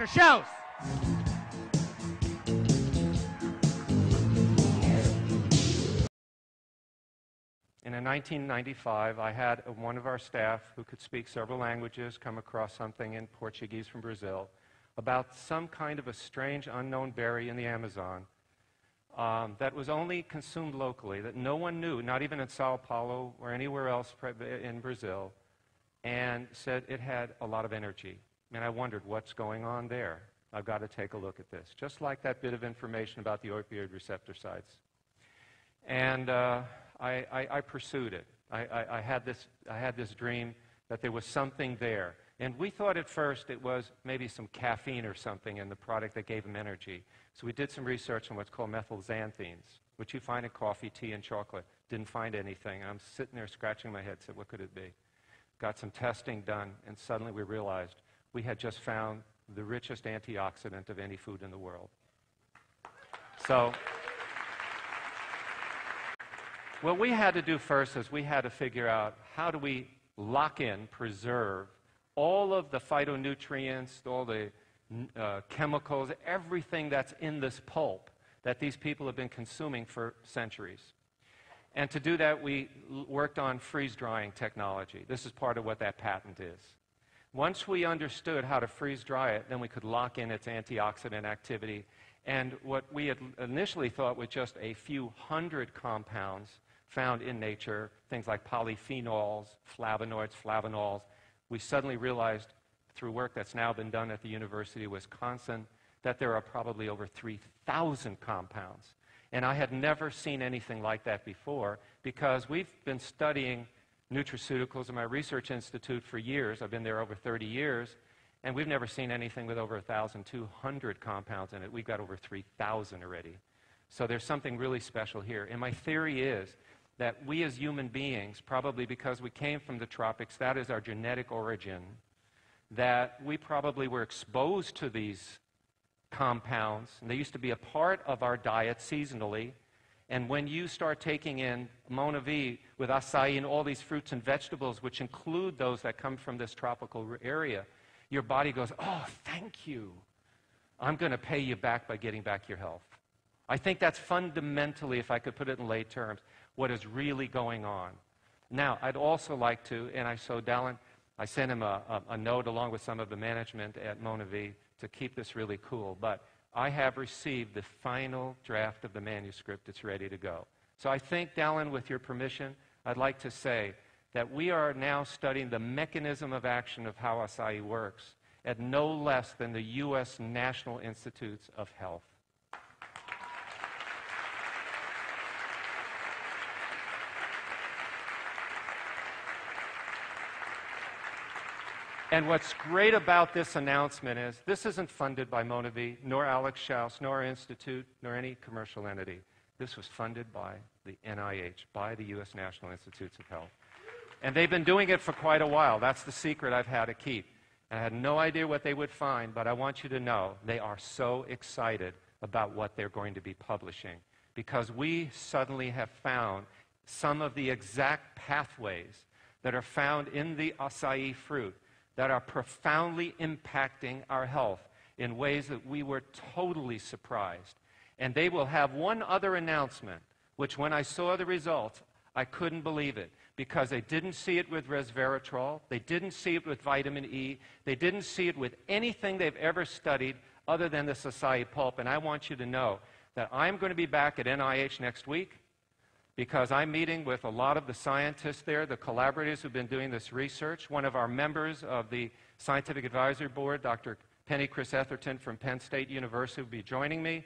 Dr. Schaus. And in 1995, I had one of our staff who could speak several languages come across something in Portuguese from Brazil about some kind of a strange unknown berry in the Amazon that was only consumed locally, that no one knew, not even in Sao Paulo or anywhere else in Brazil, and said it had a lot of energy. And I wondered, what's going on there? I've got to take a look at this. Just like that bit of information about the opioid receptor sites. And I pursued it. I had this dream that there was something there. And we thought at first it was maybe some caffeine or something in the product that gave him energy. So we did some research on what's called methylxanthines, which you find in coffee, tea, and chocolate. Didn't find anything. I'm sitting there scratching my head, said, what could it be? Got some testing done, and suddenly we realized we had just found the richest antioxidant of any food in the world. So what we had to do first is we had to figure out how do we lock in, preserve all of the phytonutrients, all the chemicals, everything that's in this pulp that these people have been consuming for centuries. And to do that, we worked on freeze-drying technology. This is part of what that patent is. Once we understood how to freeze-dry it, then we could lock in its antioxidant activity. And what we had initially thought was just a few hundred compounds found in nature, things like polyphenols, flavonoids, flavanols, we suddenly realized through work that's now been done at the University of Wisconsin that there are probably over 3,000 compounds. And I had never seen anything like that before because we've been studying nutraceuticals in my research institute for years. I've been there over 30 years, and we've never seen anything with over 1,200 compounds in it. We've got over 3,000 already. So there's something really special here. And my theory is that we as human beings, probably because we came from the tropics, that is our genetic origin, that we probably were exposed to these compounds, and they used to be a part of our diet seasonally. And when you start taking in Monavi with acai and all these fruits and vegetables, which include those that come from this tropical area, your body goes, oh, thank you. I'm going to pay you back by getting back your health. I think that's fundamentally, if I could put it in lay terms, what is really going on. Now, I'd also like to, and I sent him a note along with some of the management at Monavi to keep this really cool, but I have received the final draft of the manuscript. It's ready to go. So I think, Dallin, with your permission, I'd like to say that we are now studying the mechanism of action of how acai works at no less than the U.S. National Institutes of Health. And what's great about this announcement is this isn't funded by Monavi, nor Alex Schaus, nor our institute, nor any commercial entity. This was funded by the NIH, by the U.S. National Institutes of Health. And they've been doing it for quite a while. That's the secret I've had to keep. And I had no idea what they would find, but I want you to know they are so excited about what they're going to be publishing because we suddenly have found some of the exact pathways that are found in the acai fruit that are profoundly impacting our health in ways that we were totally surprised. And they will have one other announcement, which when I saw the results, I couldn't believe it, because they didn't see it with resveratrol, they didn't see it with vitamin E, they didn't see it with anything they've ever studied other than this acai pulp. And I want you to know that I'm going to be back at NIH next week, because I'm meeting with a lot of the scientists there, the collaborators who've been doing this research. One of our members of the Scientific Advisory Board, Dr. Penny Chris Etherton from Penn State University, will be joining me,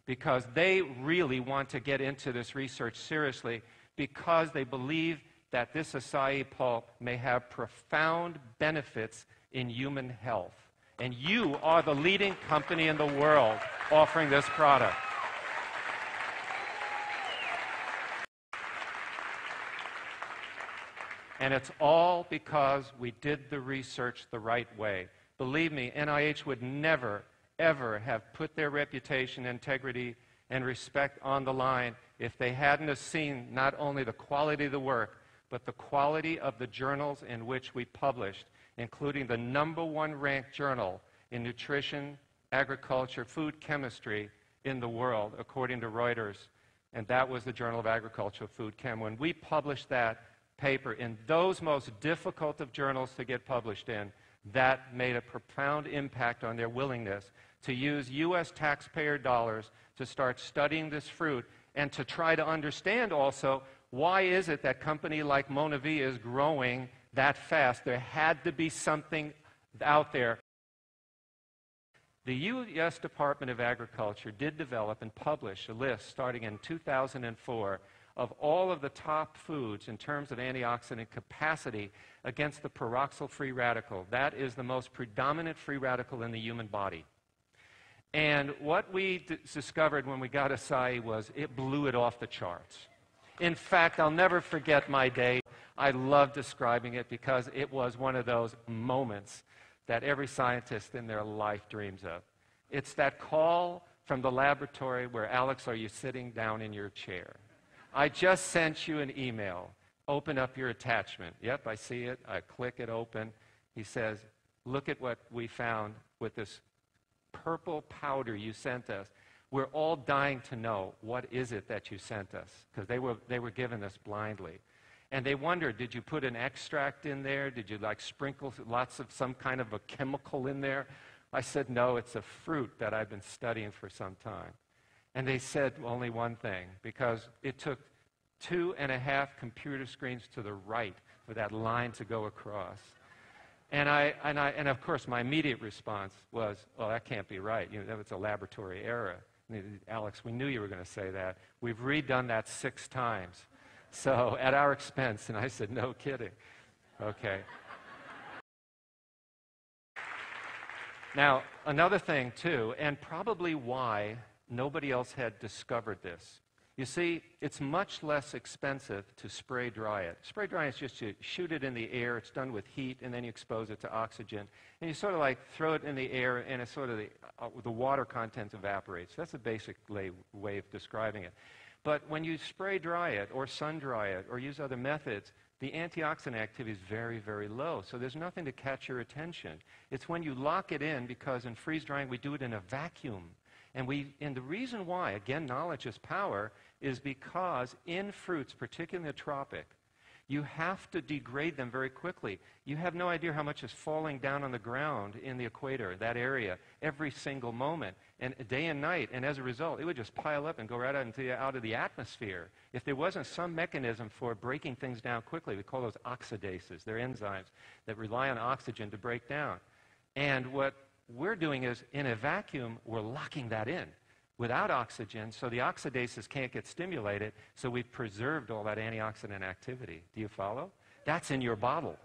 because they really want to get into this research seriously, because they believe that this acai pulp may have profound benefits in human health. And you are the leading company in the world offering this product. And it's all because we did the research the right way. Believe me, NIH would never, ever have put their reputation, integrity, and respect on the line if they hadn't have seen not only the quality of the work, but the quality of the journals in which we published, including the #1 ranked journal in nutrition, agriculture, food chemistry in the world, according to Reuters. And that was the Journal of Agricultural Food Chem. When we published that paper in those most difficult of journals to get published in, that made a profound impact on their willingness to use U.S. taxpayer dollars to start studying this fruit and to try to understand also why is it that a company like MonaVie is growing that fast. There had to be something out there. The U.S. Department of Agriculture did develop and publish a list starting in 2004 of all of the top foods in terms of antioxidant capacity against the peroxyl free radical. That is the most predominant free radical in the human body. And what we discovered when we got acai was it blew it off the charts. In fact, I'll never forget my day. I love describing it because it was one of those moments that every scientist in their life dreams of. It's that call from the laboratory where, Alex, are you sitting down in your chair? I just sent you an email. Open up your attachment. Yep, I see it. I click it open. He says, look at what we found with this purple powder you sent us. We're all dying to know what is it that you sent us, because they were given this blindly. And they wondered, did you put an extract in there? Did you sprinkle lots of some kind of a chemical in there? I said, no, it's a fruit that I've been studying for some time. And they said only one thing, because it took 2.5 computer screens to the right for that line to go across. And of course, my immediate response was, well, that can't be right. You know, it's a laboratory error. Alex, we knew you were going to say that. We've redone that 6 times. So at our expense. And I said, no kidding. Okay. Now, another thing, too, and probably why nobody else had discovered this. You see, it's much less expensive to spray dry it. Spray dry is just you shoot it in the air. It's done with heat, and then you expose it to oxygen. And you sort of throw it in the air, and it's sort of the water content evaporates. That's a basic way of describing it. But when you spray dry it, or sun dry it, or use other methods, the antioxidant activity is very, very low. So there's nothing to catch your attention. It's when you lock it in, because in freeze drying we do it in a vacuum. And the reason why, again, knowledge is power, is because in fruits, particularly in the tropic, you have to degrade them very quickly. You have no idea how much is falling down on the ground in the equator, that area, every single moment, and day and night. And as a result, it would just pile up and go right out of the atmosphere. If there wasn't some mechanism for breaking things down quickly, we call those oxidases. They're enzymes that rely on oxygen to break down. And what we're doing is, in a vacuum, we're locking that in without oxygen, so the oxidases can't get stimulated, so we've preserved all that antioxidant activity. Do you follow? That's in your bottle.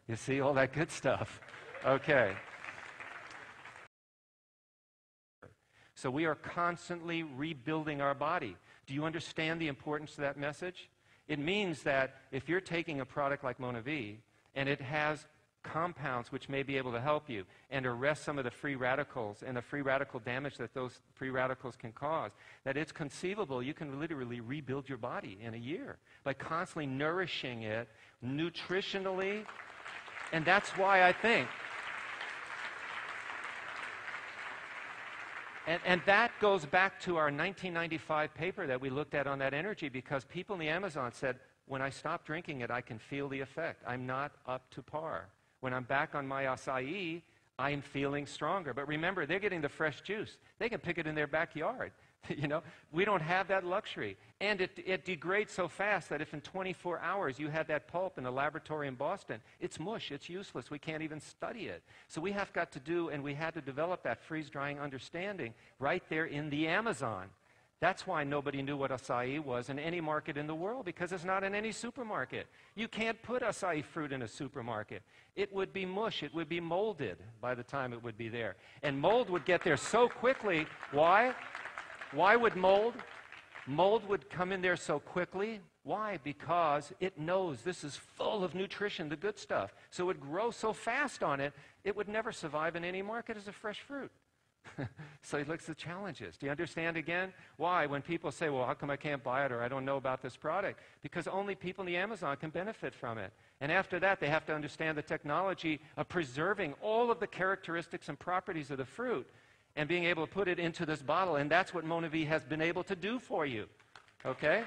You see all that good stuff. Okay. So we are constantly rebuilding our body. Do you understand the importance of that message? It means that if you're taking a product like MonaVie, and it has compounds which may be able to help you and arrest some of the free radicals and the free radical damage that those free radicals can cause, that it's conceivable you can literally rebuild your body in a year by constantly nourishing it nutritionally. And that's why I think, and that goes back to our 1995 paper that we looked at on that energy, because people in the Amazon said, when I stop drinking it, I can feel the effect. I'm not up to par. When I'm back on my acai, I'm feeling stronger. But remember, they're getting the fresh juice. They can pick it in their backyard. You know, we don't have that luxury. And it degrades so fast that if in 24 hours you had that pulp in a laboratory in Boston, it's mush, it's useless. We can't even study it. So we have got to do, and we had to develop that freeze-drying understanding right there in the Amazon. That's why nobody knew what acai was in any market in the world, because it's not in any supermarket. You can't put acai fruit in a supermarket. It would be mush. It would be molded by the time it would be there. And mold would get there so quickly. Why? Why would mold? Mold would come in there so quickly. Why? Because it knows this is full of nutrition, the good stuff. So it would grow so fast on it, it would never survive in any market as a fresh fruit. So he looks at the challenges. Do you understand again? Why? When people say, well, how come I can't buy it or I don't know about this product? Because only people in the Amazon can benefit from it. And after that, they have to understand the technology of preserving all of the characteristics and properties of the fruit and being able to put it into this bottle. And that's what MonaV has been able to do for you. Okay?